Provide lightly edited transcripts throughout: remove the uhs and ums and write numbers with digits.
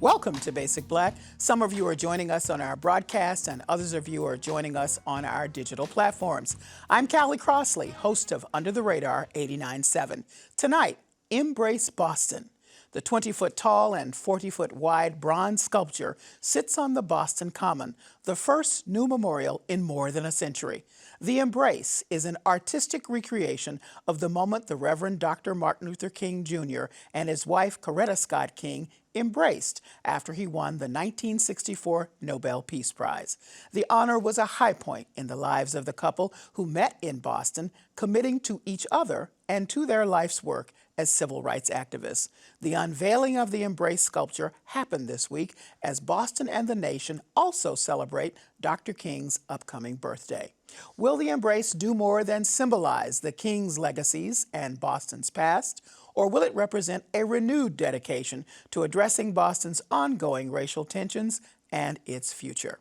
Welcome to Basic Black. Some of you are joining us on our broadcast and others of you are joining us on our digital platforms. I'm Callie Crossley, host of Under the Radar 89.7. Tonight, Embrace Boston. The 20-foot tall and 40-foot wide bronze sculpture sits on the Boston Common, the first new memorial in more than a century. The Embrace is an artistic recreation of the moment the Reverend Dr. Martin Luther King Jr. and his wife Coretta Scott King embraced after he won the 1964 Nobel Peace Prize. The honor was a high point in the lives of the couple who met in Boston, committing to each other and to their life's work as civil rights activists. The unveiling of the Embrace sculpture happened this week as Boston and the nation also celebrate Dr. King's upcoming birthday. Will the Embrace do more than symbolize the King's legacies and Boston's past? Or will it represent a renewed dedication to addressing Boston's ongoing racial tensions and its future?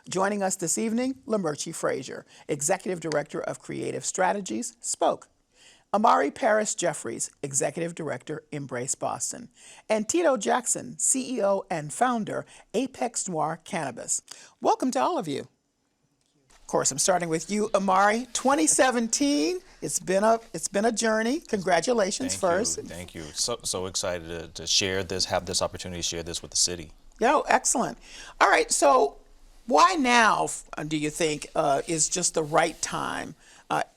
Joining us this evening, Lamerchi Frazier, Executive Director of Creative Strategies, spoke. Amari Paris Jeffries, Executive Director, Embrace Boston. And Tito Jackson, CEO and founder, Apex Noir Cannabis. Welcome to all of you. Of course, I'm starting with you, Amari. 2017, it's been a journey. Congratulations first. Thank you. So excited to share this, have this opportunity to share this with the city. Yeah, excellent. All right, so why now, do you think, is just the right time?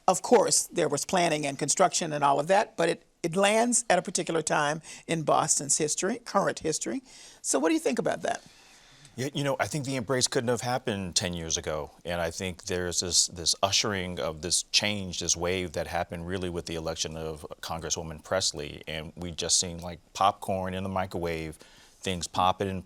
Of course, there was planning and construction and all of that, but it lands at a particular time in Boston's history, current history. So what do you think about that? Yeah, I think the Embrace couldn't have happened 10 years ago. And I think there's this ushering of this change, this wave that happened really with the election of Congresswoman Presley. And we just seen like popcorn in the microwave, things popping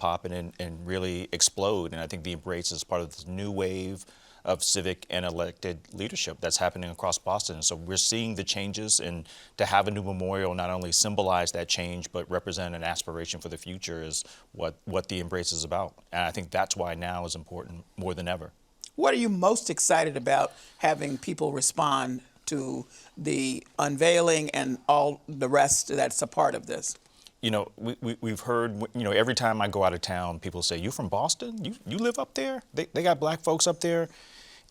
and really explode. And I think the Embrace is part of this new wave of civic and elected leadership that's happening across Boston. So we're seeing the changes, and to have a new memorial not only symbolize that change, but represent an aspiration for the future is what the Embrace is about. And I think that's why now is important more than ever. What are you most excited about having people respond to the unveiling and all the rest that's a part of this? We've heard, every time I go out of town, people say, "You from Boston? You live up there? They got black folks up there?"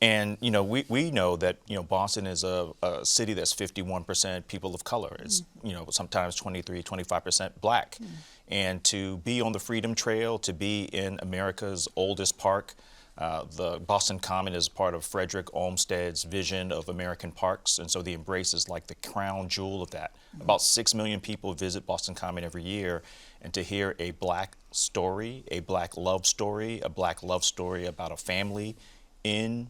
And, we know that, Boston is a city that's 51% people of color. It's, sometimes 23, 25% black. And to be on the Freedom Trail, to be in America's oldest park, the Boston Common is part of Frederick Olmsted's vision of American parks. And so the Embrace is like the crown jewel of that. About 6 million people visit Boston Common every year. And to hear a black story, a black love story about a family in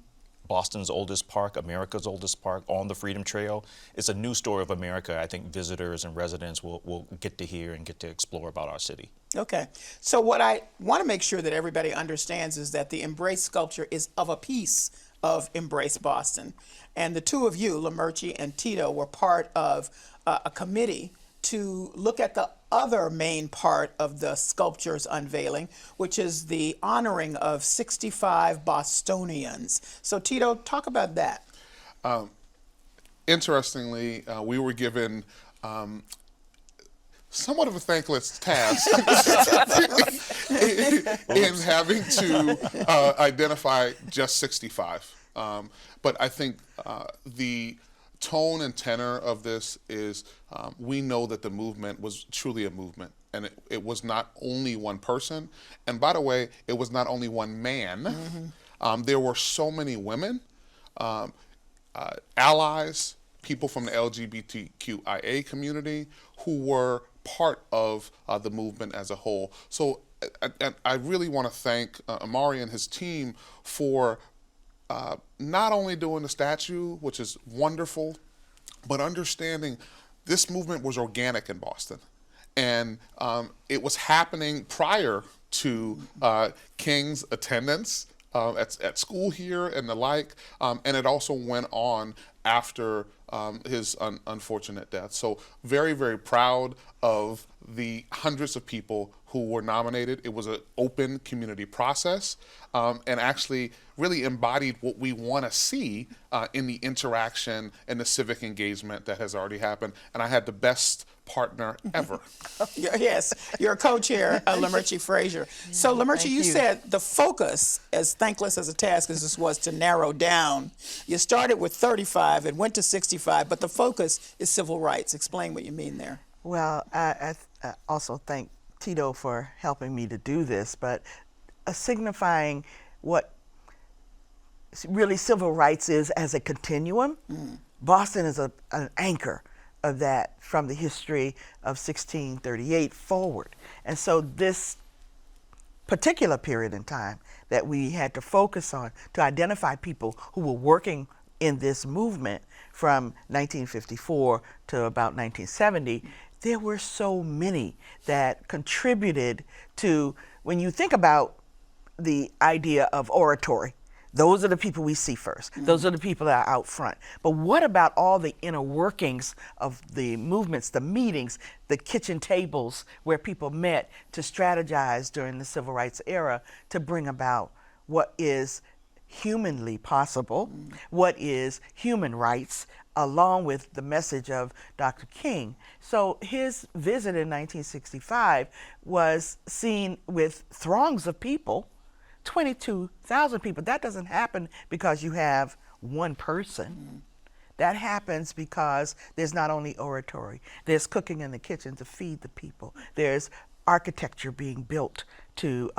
Boston's oldest park, America's oldest park, on the Freedom Trail. It's a new story of America. I think visitors and residents will get to hear and get to explore about our city. Okay. So what I want to make sure that everybody understands is that the Embrace sculpture is of a piece of Embrace Boston. And the two of you, Lamerchi and Tito, were part of a committee to look at the other main part of the sculpture's unveiling, which is the honoring of 65 Bostonians. So Tito, talk about that. Interestingly, we were given somewhat of a thankless task in having to identify just 65. But I think the tone and tenor of this is we know that the movement was truly a movement, and it was not only one person. And by the way, it was not only one man. There were so many women, allies, people from the LGBTQIA community who were part of the movement as a whole. So I really want to thank Amari and his team for not only doing the statue, which is wonderful, but understanding this movement was organic in Boston. And it was happening prior to King's attendance at school here and the like. And it also went on after his unfortunate death. So very, very proud of the hundreds of people who were nominated. It was an open community process, and actually really embodied what we want to see in the interaction and the civic engagement that has already happened. And I had the best partner ever. Yes, you're a co-chair, Lamerchi Frazier. So Lamerchi, you said the focus, as thankless as a task as this was to narrow down, you started with 35, it went to 65, but the focus is civil rights. Explain what you mean there. Well, I also thank Tito for helping me to do this, but signifying what really civil rights is as a continuum. Boston is an anchor of that from the history of 1638 forward. And so this particular period in time that we had to focus on to identify people who were working in this movement from 1954 to about 1970, there were so many that contributed to, when you think about the idea of oratory, those are the people we see first. Those are the people that are out front. But what about all the inner workings of the movements, the meetings, the kitchen tables where people met to strategize during the civil rights era to bring about what is humanly possible, what is human rights, along with the message of Dr. King. So his visit in 1965 was seen with throngs of people, 22,000 people. That doesn't happen because you have one person. That happens because there's not only oratory, there's cooking in the kitchen to feed the people. There's architecture being built to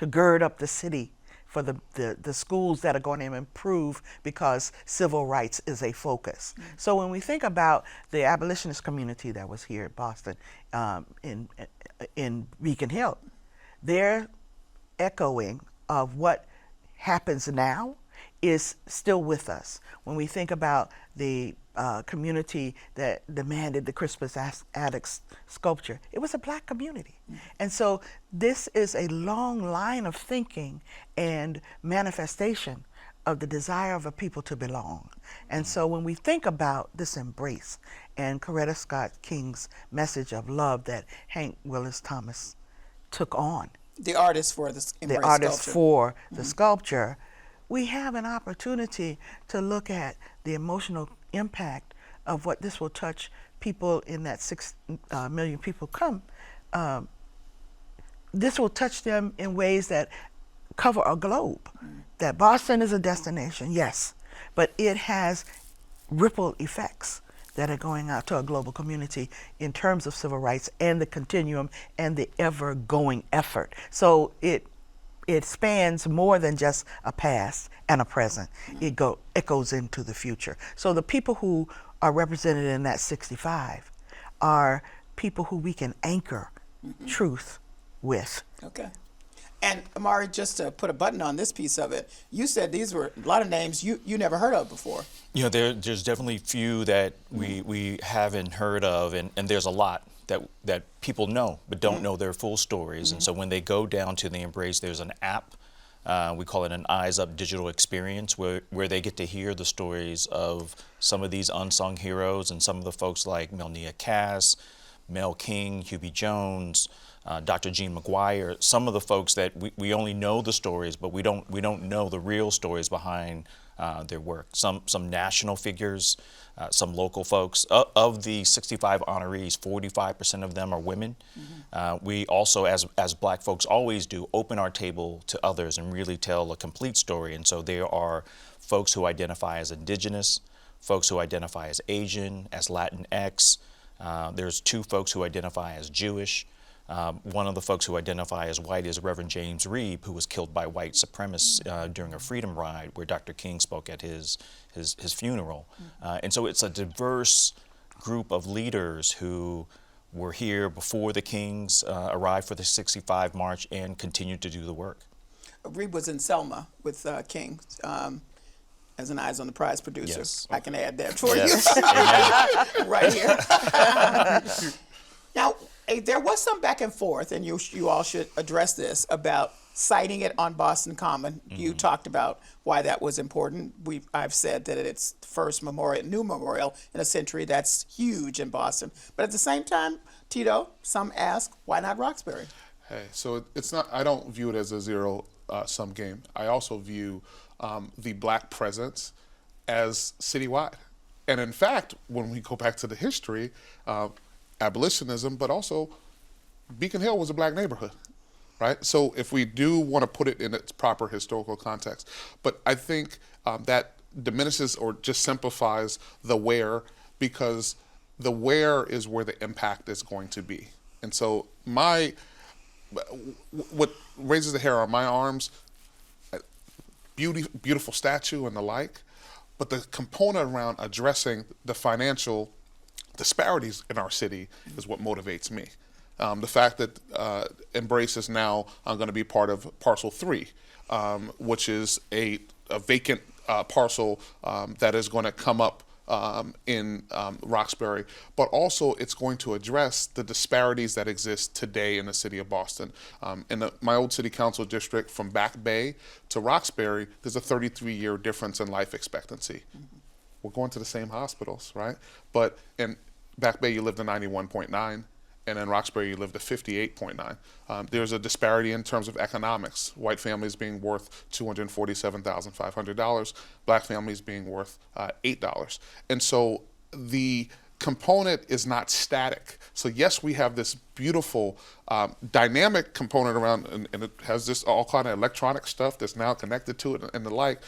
gird up the city for the schools that are going to improve because civil rights is a focus. So when we think about the abolitionist community that was here at Boston, in Beacon Hill, they're echoing of what happens now is still with us. When we think about the community that demanded the Crispus Attucks sculpture, it was a Black community. And so this is a long line of thinking and manifestation of the desire of a people to belong. And so when we think about this embrace and Coretta Scott King's message of love that Hank Willis Thomas took on, The artist for the sculpture, we have an opportunity to look at the emotional impact of what this will touch people in that 6 million people come. This will touch them in ways that cover a globe. That Boston is a destination, yes, but it has ripple effects that are going out to a global community in terms of civil rights and the continuum and the ever-going effort. So it spans more than just a past and a present. It goes into the future. So the people who are represented in that 65 are people who we can anchor truth with. Okay. And Amari, just to put a button on this piece of it, you said these were a lot of names you never heard of before. You know, there's definitely few that we haven't heard of, and there's a lot that people know but don't know their full stories. And so when they go down to the Embrace, there's an app. We call it an Eyes Up digital experience where they get to hear the stories of some of these unsung heroes and some of the folks like Melnia Cass, Mel King, Hubie Jones, Dr. Jean McGuire, some of the folks that we only know the stories, but we don't know the real stories behind their work. Some national figures, some local folks. Of the 65 honorees, 45% of them are women. We also, as Black folks always do, open our table to others and really tell a complete story. And so there are folks who identify as Indigenous, folks who identify as Asian, as Latinx. There's 2 folks who identify as Jewish. One of the folks who identify as white is Reverend James Reeb, who was killed by white supremacists during a freedom ride where Dr. King spoke at his funeral. And so it's a diverse group of leaders who were here before the Kings arrived for the 65 March and continued to do the work. Reeb was in Selma with King as an Eyes on the Prize producer. Yes. I can add that for Yes. you right here. Now, there was some back and forth, and you all should address this, about citing it on Boston Common. You talked about why that was important. I've said that it's the first new memorial in a century. That's huge in Boston. But at the same time, Tito, some ask, why not Roxbury? Hey, so it's not. I don't view it as a zero-sum game. I also view the Black presence as citywide. And in fact, when we go back to the history, abolitionism, but also Beacon Hill was a Black neighborhood, right? So if we do want to put it in its proper historical context, but I think that diminishes or just simplifies the where, because the where is where the impact is going to be. And so what raises the hair on my arms, beautiful statue and the like, but the component around addressing the financial disparities in our city is what motivates me. The fact that Embrace is now going to be part of Parcel 3, which is a vacant parcel that is going to come up in Roxbury, but also it's going to address the disparities that exist today in the city of Boston. In my old city council district, from Back Bay to Roxbury, there's a 33-year difference in life expectancy. We're going to the same hospitals, right? But in Back Bay, you lived to 91.9. And in Roxbury, you lived to 58.9. There's a disparity in terms of economics. White families being worth $247,500, Black families being worth $8. And so the component is not static. So yes, we have this beautiful dynamic component around, and it has this all kind of electronic stuff that's now connected to it and the like.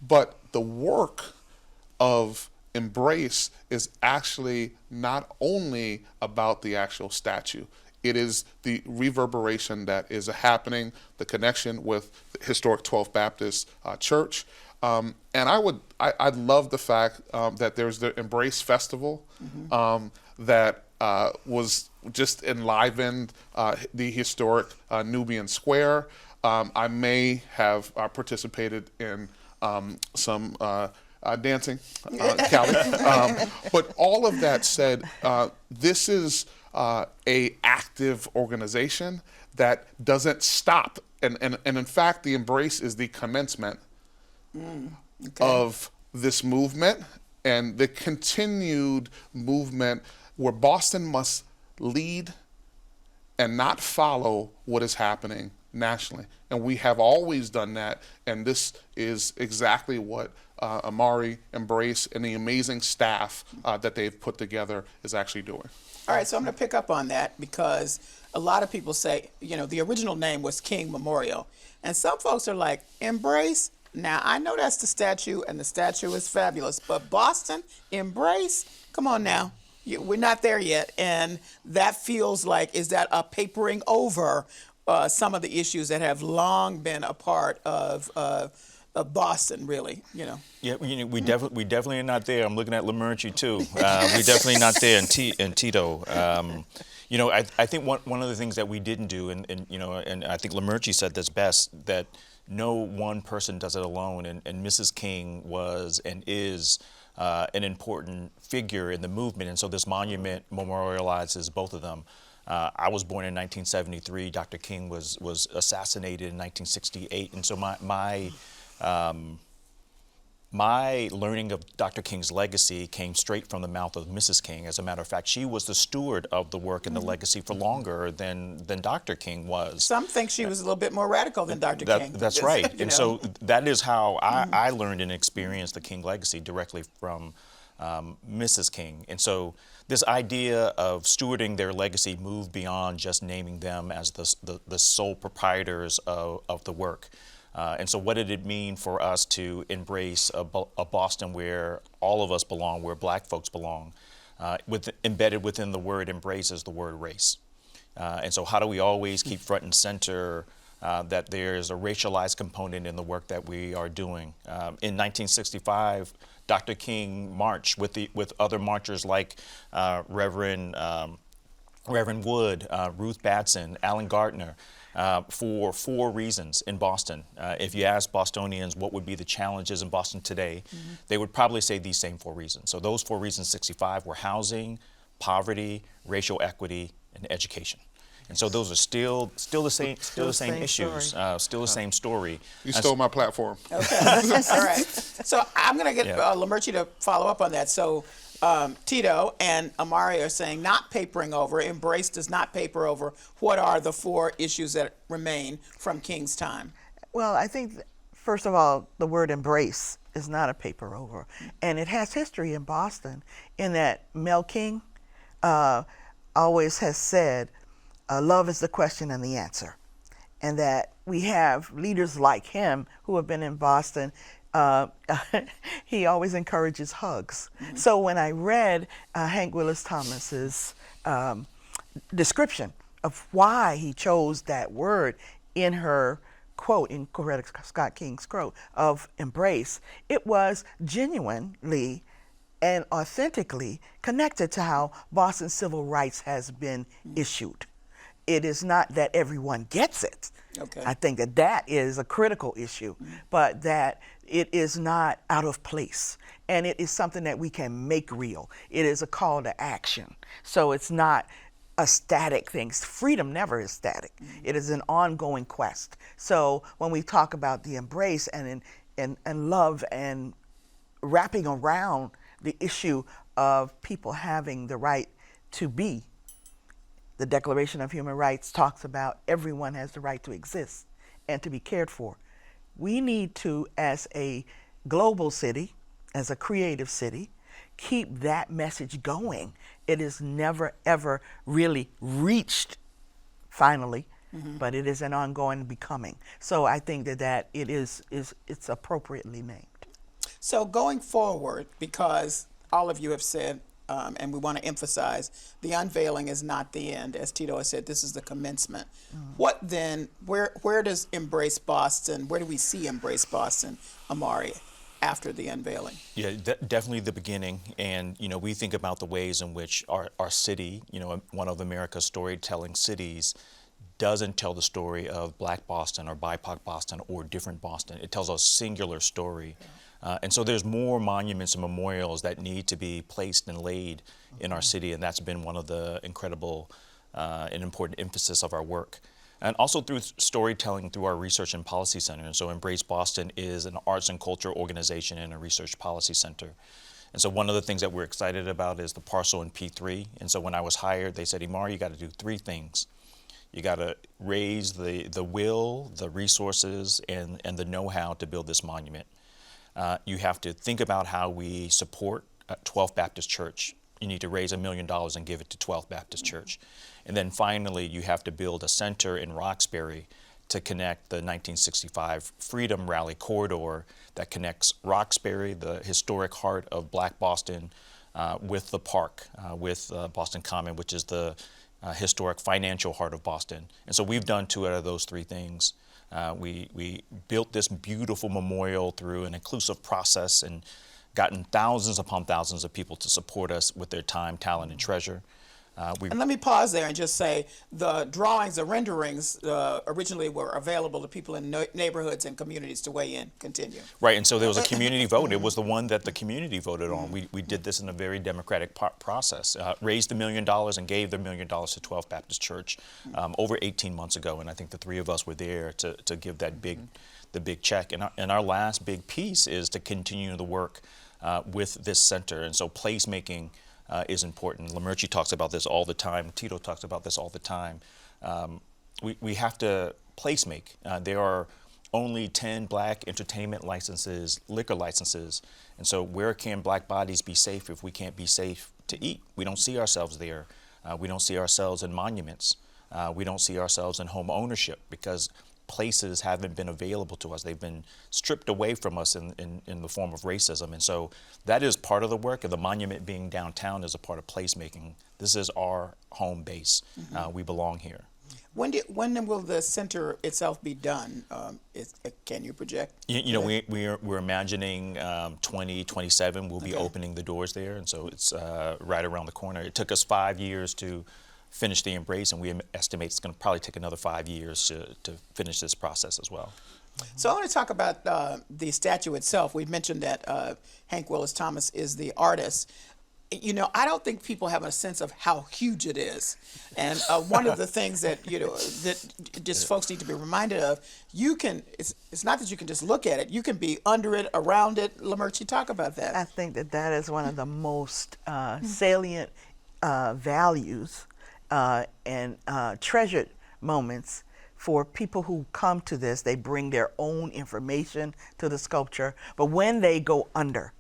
But the work of Embrace is actually not only about the actual statue. It is the reverberation that is happening, the connection with the historic 12th Baptist Church. And I'd love the fact that there's the Embrace Festival that was just enlivened the historic Nubian Square. I may have participated in some dancing, Callie. But all of that said, this is a active organization that doesn't stop. And in fact, the Embrace is the commencement of this movement and the continued movement where Boston must lead and not follow what is happening nationally. And we have always done that, and this is exactly what Amari, Embrace, and the amazing staff that they've put together is actually doing. All right, so I'm going to pick up on that because a lot of people say, the original name was King Memorial. And some folks are like, Embrace? Now, I know that's the statue, and the statue is fabulous, but Boston, Embrace? Come on now. We're not there yet. And that feels like, is that a papering over some of the issues that have long been a part of Boston, really, Yeah, we definitely are not there. I'm looking at Lamerci too. We're definitely not there, and Tito. I think one of the things that we didn't do, and I think Lamerci said this best, that no one person does it alone, and Mrs. King was and is an important figure in the movement, and so this monument memorializes both of them. I was born in 1973. Dr. King was assassinated in 1968, and so my learning of Dr. King's legacy came straight from the mouth of Mrs. King. As a matter of fact, she was the steward of the work and the legacy for longer than Dr. King was. Some think she was a little bit more radical than Dr. King. That's right. And so that is how I learned and experienced the King legacy directly from Mrs. King. And so this idea of stewarding their legacy moved beyond just naming them as the sole proprietors of the work. And so what did it mean for us to embrace a Boston where all of us belong, where Black folks belong? Embedded within the word embrace is the word race. And so how do we always keep front and center that there's a racialized component in the work that we are doing? In 1965, Dr. King marched with other marchers like Reverend Wood, Ruth Batson, Alan Gardner, for 4 reasons in Boston. If you ask Bostonians what would be the challenges in Boston today, they would probably say these same 4 reasons. So those 4 reasons, 65, were housing, poverty, racial equity, and education. And so those are still the same same issues, story. still the same story. You stole my platform. Okay. All right. So I'm going to get Lamerchi to follow up on that. So Tito and Amari are saying not papering over, Embrace does not paper over. What are the 4 issues that remain from King's time? Well, I think, first of all, the word embrace is not a paper over. And it has history in Boston in that Mel King always has said, love is the question and the answer. And that we have leaders like him who have been in Boston. He always encourages hugs. Mm-hmm. So when I read Hank Willis Thomas's description of why he chose that word in her quote, in Coretta Scott King's quote of embrace, it was genuinely and authentically connected to how Boston civil rights has been issued. It is not that everyone gets it. Okay. I think that is a critical issue, but that it is not out of place. And it is something that we can make real. It is a call to action. So it's not a static thing. Freedom never is static. It is an ongoing quest. So when we talk about the embrace and love and wrapping around the issue of people having the right to be, the Declaration of Human Rights talks about everyone has the right to exist and to be cared for. We need to, as a global city, as a creative city, keep that message going. It is never, ever really reached finally, but it is an ongoing becoming. So I think that it's appropriately named. So going forward, because all of you have said, and we want to emphasize, the unveiling is not the end. As Tito has said, this is the commencement. What then, where does Embrace Boston, where do we see Embrace Boston, Amari, after the unveiling? Yeah, definitely the beginning. And, we think about the ways in which our city, one of America's storytelling cities, doesn't tell the story of Black Boston or BIPOC Boston or different Boston. It tells a singular story. And so there's more monuments and memorials that need to be placed and laid in our city, and that's been one of the incredible and important emphasis of our work. And also through storytelling through our Research and Policy Center. And so Embrace Boston is an arts and culture organization and a research policy center. And so one of the things that we're excited about is the parcel in P3. And so when I was hired, they said, Imar, you got to do 3 things. You got to raise the will, the resources, and the know-how to build this monument. You have to think about how we support 12th Baptist Church. You need to raise $1 million and give it to 12th Baptist Church. And then finally, you have to build a center in Roxbury to connect the 1965 Freedom Rally corridor that connects Roxbury, the historic heart of Black Boston, with the park, with Boston Common, which is the historic financial heart of Boston. And so we've done 2 out of those 3 things. We built this beautiful memorial through an inclusive process and gotten thousands upon thousands of people to support us with their time, talent, and treasure. And let me pause there and just say the drawings, the renderings originally were available to people in neighborhoods and communities to weigh in. Continue. Right, and so there was a community vote. It was the one that the community voted on. We did this in a very democratic process. Raised $1 million and gave the $1 million to 12th Baptist Church over 18 months ago, and I think the 3 of us were there to give that the big check. And our last big piece is to continue the work with this center, and so placemaking is important. Lamerchi talks about this all the time. Tito talks about this all the time. We have to place make. There are only 10 Black entertainment licenses, liquor licenses, and so where can Black bodies be safe if we can't be safe to eat? We don't see ourselves there. We don't see ourselves in monuments. We don't see ourselves in home ownership because places haven't been available to us. They've been stripped away from us in the form of racism. And so that is part of the work, and the monument being downtown is a part of placemaking. This is our home base. We belong here. When will the center itself be done? Can you project? We're imagining 2027 we'll be opening the doors there, and so it's right around the corner. It took us 5 years to finish the Embrace, and we estimate it's going to probably take another 5 years to finish this process as well. So I want to talk about the statue itself. We've mentioned that Hank Willis Thomas is the artist. I don't think people have a sense of how huge it is. And one of the things that, that just folks need to be reminded of, it's not that you can just look at it, you can be under it, around it. Lamerchi, talk about that. I think that is one of the most salient values and treasured moments for people who come to this. They bring their own information to the sculpture, but when they go under,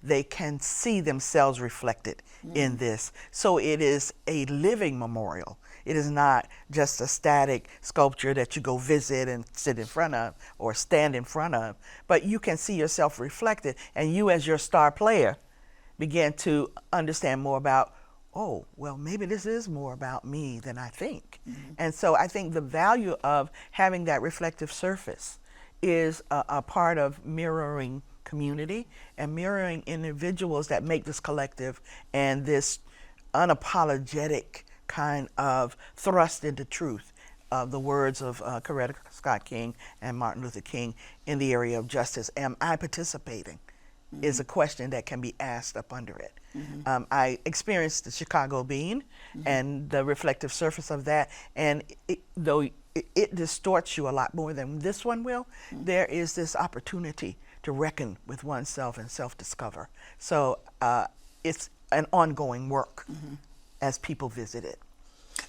they can see themselves reflected in this. So it is a living memorial. It is not just a static sculpture that you go visit and sit in front of or stand in front of, but you can see yourself reflected, and you as your star player begin to understand more about, oh, well, maybe this is more about me than I think. And so I think the value of having that reflective surface is a part of mirroring community and mirroring individuals that make this collective and this unapologetic kind of thrust into truth of the words of Coretta Scott King and Martin Luther King in the area of justice. Am I participating? Is a question that can be asked up under it. I experienced the Chicago Bean and the reflective surface of that, and though it distorts you a lot more than this one will, there is this opportunity to reckon with oneself and self-discover. So it's an ongoing work as people visit it.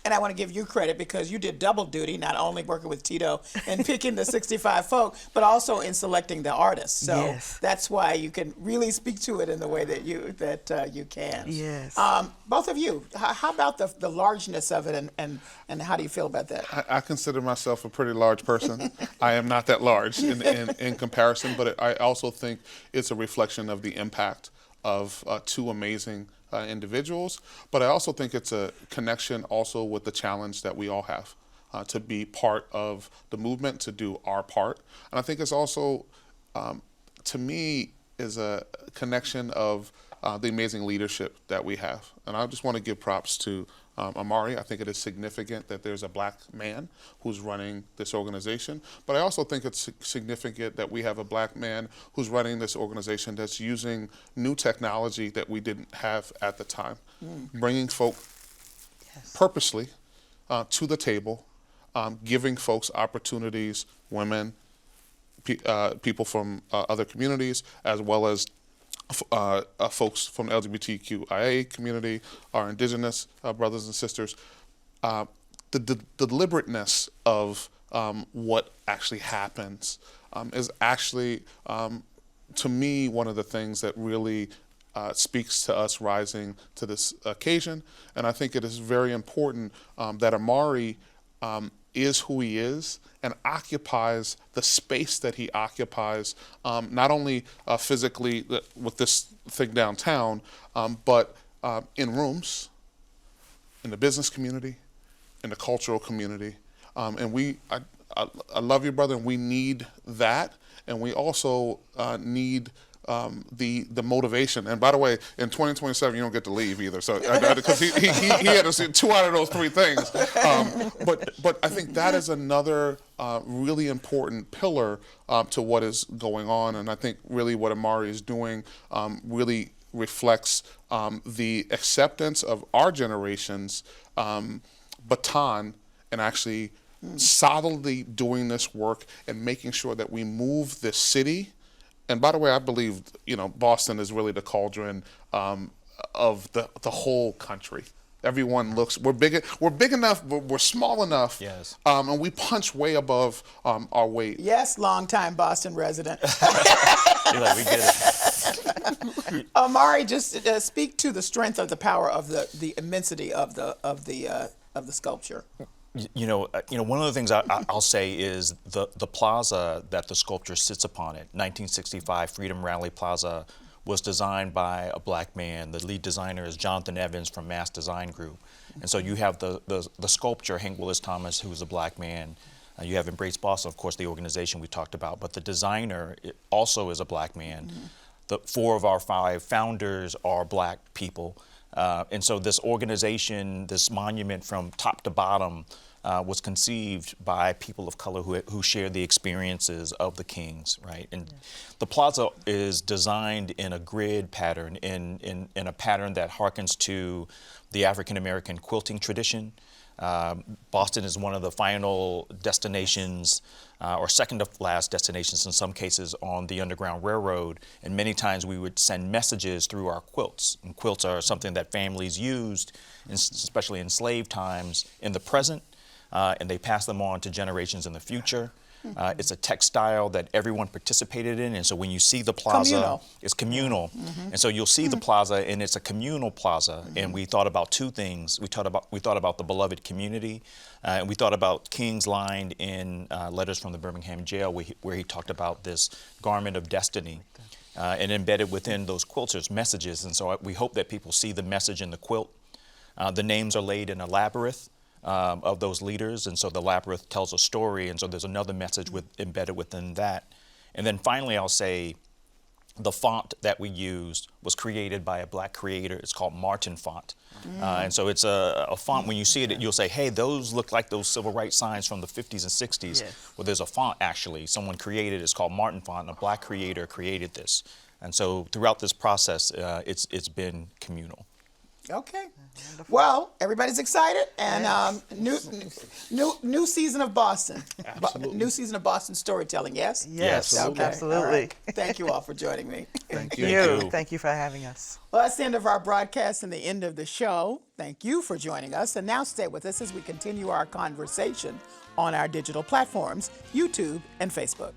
And I want to give you credit because you did double duty, not only working with Tito and picking the 65 folk, but also in selecting the artists. So yes, that's why you can really speak to it in the way that you can. Yes. Both of you, how about the largeness of it, and how do you feel about that? I consider myself a pretty large person. I am not that large in comparison, but I also think it's a reflection of the impact of two amazing individuals, but I also think it's a connection also with the challenge that we all have to be part of the movement, to do our part. And I think it's also, to me, is a connection of the amazing leadership that we have. And I just want to give props to Amari. I think it is significant that there's a black man who's running this organization, but I also think it's significant that we have a black man who's running this organization that's using new technology that we didn't have at the time, bringing folk purposely to the table, giving folks opportunities, women, people from other communities, as well as folks from the LGBTQIA community, our indigenous brothers and sisters. The deliberateness of what actually happens is actually, to me, one of the things that really speaks to us rising to this occasion. And I think it is very important that Amari is who he is and occupies the space that he occupies, not only physically with this thing downtown, but in rooms, in the business community, in the cultural community. And I love you, brother, and we need that. And we also need the motivation. And by the way, in 2027, you don't get to leave either. So because he had to see 2 out of those 3 things. But I think that is another really important pillar to what is going on. And I think really what Amari is doing really reflects the acceptance of our generation's baton and actually solidly doing this work and making sure that we move this city. And by the way, I believe, Boston is really the cauldron of the whole country. Everyone looks, we're big enough, but we're small enough. Yes. And we punch way above our weight. Yes, longtime Boston resident. You're like, we get it. Amari, just speak to the strength of the power of the immensity of the sculpture. One of the things I'll say is the plaza that the sculpture sits upon it, 1965 Freedom Rally Plaza, was designed by a black man. The lead designer is Jonathan Evans from Mass Design Group. And so you have the sculptor, Hank Willis Thomas, who's a black man. You have Embrace Boston, of course, the organization we talked about, but the designer also is a black man. The 4 of our 5 founders are black people. And so this organization, this monument from top to bottom, was conceived by people of color who share the experiences of the kings, right? And the plaza is designed in a grid pattern, in a pattern that harkens to the African American quilting tradition. Boston is one of the final destinations, or second to last destinations in some cases, on the Underground Railroad. And many times we would send messages through our quilts. And quilts are something that families used, especially in slave times, in the present, and they pass them on to generations in the future. It's a textile that everyone participated in, and so when you see the plaza, it's communal. And so you'll see the plaza, and it's a communal plaza. And we thought about two things. We thought about the beloved community, and we thought about King's line in Letters from the Birmingham Jail, where he talked about this garment of destiny. And embedded within those quilts there's messages, and so we hope that people see the message in the quilt. The names are laid in a labyrinth of those leaders, and so the labyrinth tells a story, and so there's another message embedded within that. And then finally, I'll say the font that we used was created by a Black creator. It's called Martin font. And so it's a font, when you see it, you'll say, hey, those look like those civil rights signs from the 50s and 60s. Well, there's a font, actually. Someone created it. It's called Martin font, and a Black creator created this. And so throughout this process, it's been communal. Okay. Well, everybody's excited, and new season of Boston. Absolutely. New season of Boston storytelling. Yes. Yes, Okay. absolutely. All right. Thank you all for joining me. Thank you. Thank you for having us. Well, that's the end of our broadcast and the end of the show. Thank you for joining us, and now stay with us as we continue our conversation on our digital platforms, YouTube and Facebook.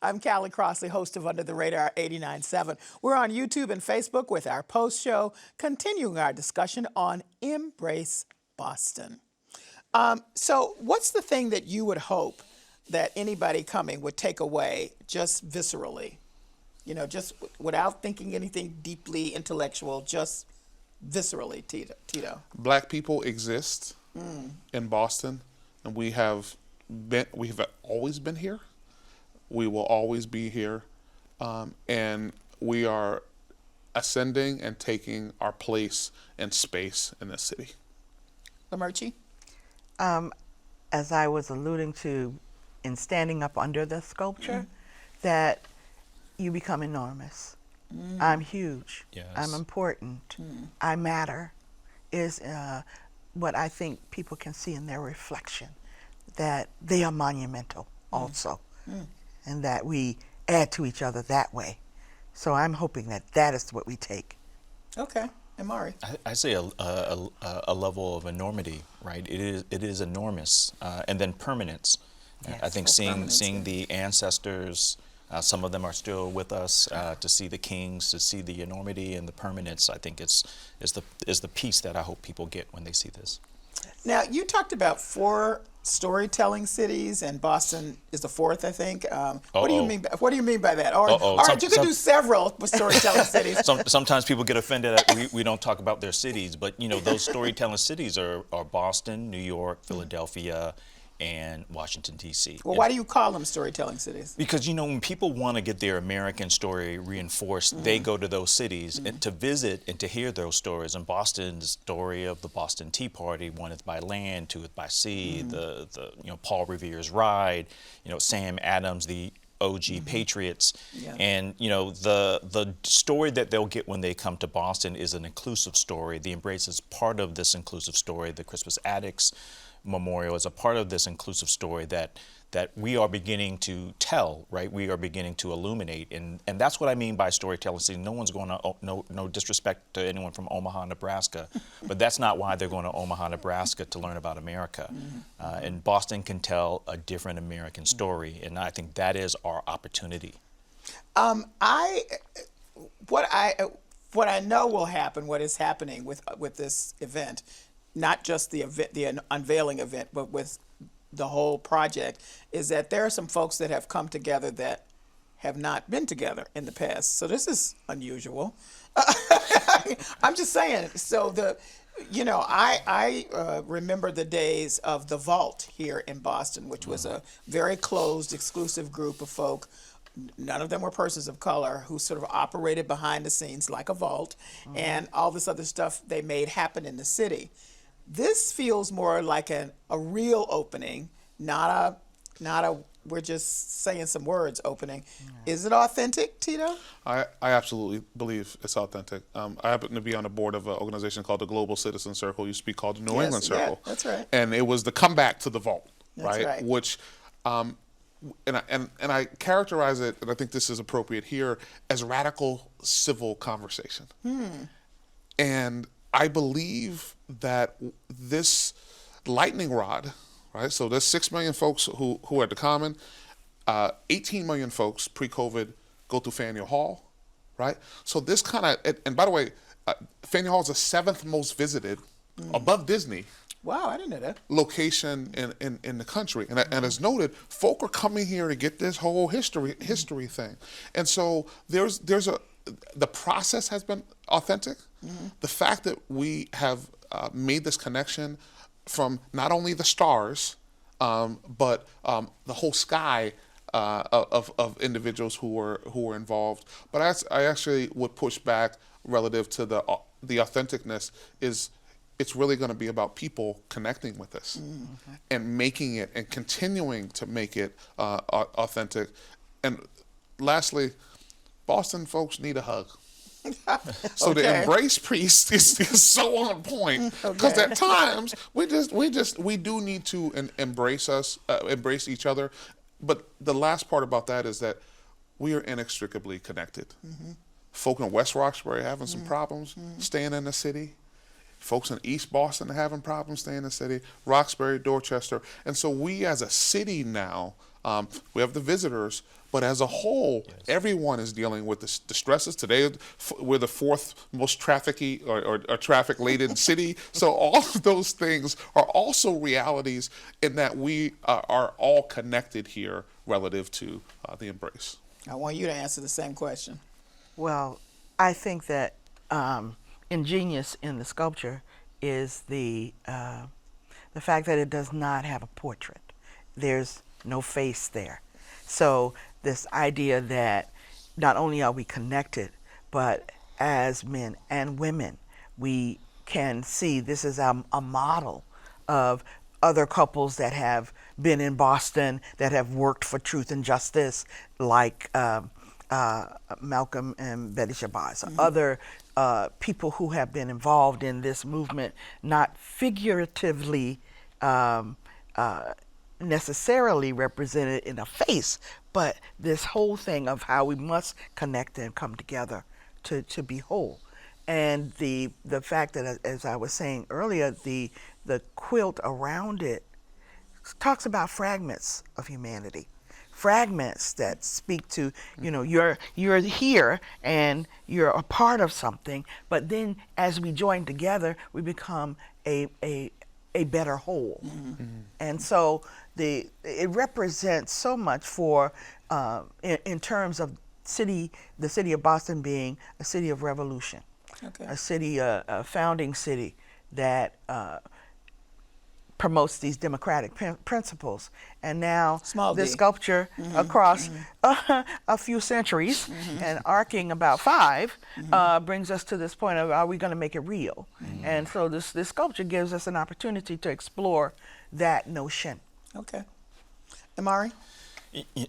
I'm Callie Crossley, host of Under the Radar 89.7. We're on YouTube and Facebook with our post show, continuing our discussion on Embrace Boston. So what's the thing that you would hope that anybody coming would take away just viscerally? You know, just without thinking anything deeply intellectual, just viscerally, Tito? Black people exist in Boston, and we have always been here. We will always be here, and we are ascending and taking our place and space in this city. Lamerchi? As I was alluding to in standing up under the sculpture, that you become enormous. I'm huge. Yes. I'm important. I matter, is what I think people can see in their reflection, that they are monumental also. And that we add to each other that way. So I'm hoping that that is what we take. Okay. And Mari? I say a level of enormity, right? It is enormous, and then permanence. Yes. I think seeing the ancestors, some of them are still with us, to see the kings, to see the enormity and the permanence. I think is the piece that I hope people get when they see this. Now, you talked about 4 storytelling cities, and Boston is the 4th, I think. What do you mean? What do you mean by that? Or, all right, you can do several storytelling cities. Sometimes people get offended that we don't talk about their cities, but you know those storytelling cities are Boston, New York, Philadelphia, and Washington, D.C. Well, why do you call them storytelling cities? Because, you know, when people want to get their American story reinforced, they go to those cities and to visit and to hear those stories. And Boston's story of the Boston Tea Party, one is by land, two is by sea, the Paul Revere's Ride, Sam Adams, the OG Patriots. Yeah. And, the story that they'll get when they come to Boston is an inclusive story. The Embrace is part of this inclusive story. The Crispus Attucks Memorial is a part of this inclusive story that we are beginning to tell, right? We are beginning to illuminate, and that's what I mean by storytelling. See, no one's going to, no disrespect to anyone from Omaha, Nebraska, but that's not why they're going to Omaha, Nebraska to learn about America. And Boston can tell a different American story, and I think that is our opportunity. I what I know will happen, what is happening with this event, not just the event, the unveiling event, but with the whole project, is that there are some folks that have come together that have not been together in the past. So this is unusual. I'm just saying. So I remember the days of the Vault here in Boston, which was a very closed, exclusive group of folk. None of them were persons of color, who sort of operated behind the scenes like a vault, and all this other stuff they made happen in the city. This feels more like a real opening, not a we're just saying some words opening. Is it authentic, Tito? I absolutely believe it's authentic. I happen to be on the board of an organization called the Global Citizen Circle, used to be called the New England Circle. Yeah, that's right. And it was the comeback to the vault, That's right. Which, and I characterize it, and I think this is appropriate here, as radical civil conversation. And I believe that this lightning rod, right? So there's 6 million folks who are at the Common. 18 million folks pre-COVID go through Faneuil Hall, right? So this kind of, and by the way, Faneuil Hall is the 7th most visited, above Disney. Wow, I didn't know that. Location in the country, and as noted, folk are coming here to get this whole history thing, and so the process has been authentic. The fact that we have made this connection from not only the stars, but the whole sky of individuals who were involved. But I actually would push back relative to the authenticness is. It's really going to be about people connecting with us and making it and continuing to make it authentic. And lastly, Boston folks need a hug. So the embrace piece is so on point, because at times we do need to embrace each other. But the last part about that is that we are inextricably connected. Folk in West Roxbury having some problems staying in the city. Folks in East Boston are having problems staying in the city, Roxbury, Dorchester. And so we as a city now, we have the visitors, but as a whole, everyone is dealing with the stresses. Today, we're the 4th most traffic-y or traffic-laden city. So all of those things are also realities in that we are all connected here relative to the embrace. I want you to answer the same question. Well, I think that ingenious in the sculpture is the fact that it does not have a portrait. There's no face there. So this idea that not only are we connected, but as men and women, we can see this is a model of other couples that have been in Boston, that have worked for truth and justice, like Malcolm and Betty Shabazz, other people who have been involved in this movement, not figuratively necessarily represented in a face, but this whole thing of how we must connect and come together to be whole. And the fact that, as I was saying earlier, the quilt around it talks about fragments of humanity. Fragments that speak to, you're here and you're a part of something, but then as we join together, we become a better whole. And so it represents so much for, in terms of the city of Boston being a city of revolution, a city, a founding city that promotes these democratic principles. And now this sculpture across a few centuries and arcing about 5 brings us to this point of, are we going to make it real? And so this sculpture gives us an opportunity to explore that notion. Okay. Amari?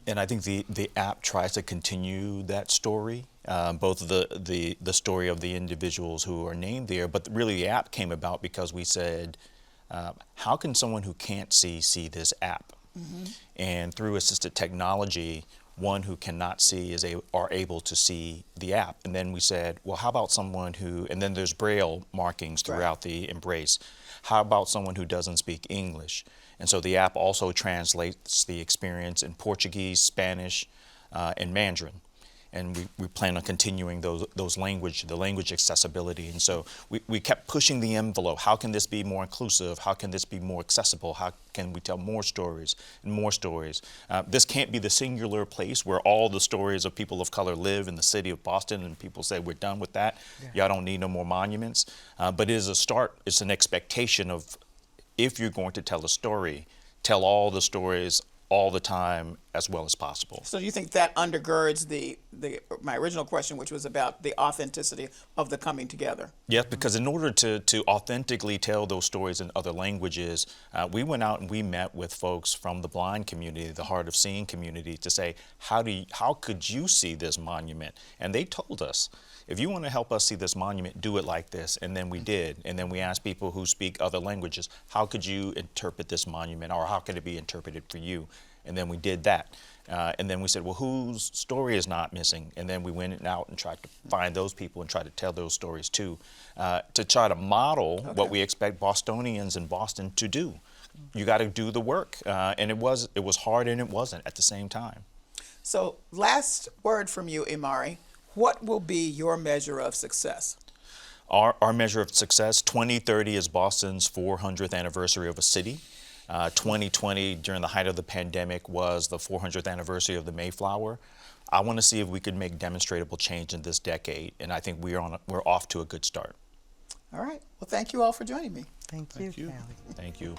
And I think the app tries to continue that story, both the story of the individuals who are named there, but really the app came about because we said, how can someone who can't see this app? And through assisted technology, one who cannot see are able to see the app. And then we said, well, how about someone who, and then there's Braille markings throughout the embrace. How about someone who doesn't speak English? And so the app also translates the experience in Portuguese, Spanish, and Mandarin. and we plan on continuing the language accessibility. And so we kept pushing the envelope. How can this be more inclusive? How can this be more accessible? How can we tell more stories and more stories? This can't be the singular place where all the stories of people of color live in the city of Boston, and people say, we're done with that. Y'all don't need no more monuments. But it is a start. It's an expectation of, if you're going to tell a story, tell all the stories all the time as well as possible. So do you think that undergirds my original question, which was about the authenticity of the coming together? Yes, because in order to authentically tell those stories in other languages, we went out and we met with folks from the blind community, the hard of seeing community, to say, how could you see this monument? And they told us, if you want to help us see this monument, do it like this. And then we did. And then we asked people who speak other languages, how could you interpret this monument, or how could it be interpreted for you? And then we did that. And then we said, well, whose story is not missing? And then we went out and tried to find those people and try to tell those stories too, to try to model what we expect Bostonians in Boston to do. You got to do the work. And it was hard, and it wasn't at the same time. So last word from you, Imari. What will be your measure of success? Our measure of success, 2030 is Boston's 400th anniversary of a city. 2020, during the height of the pandemic, was the 400th anniversary of the Mayflower. I want to see if we could make demonstrable change in this decade, and I think we're off to a good start. All right. Well, thank you all for joining me. Thank you, Callie. Thank you.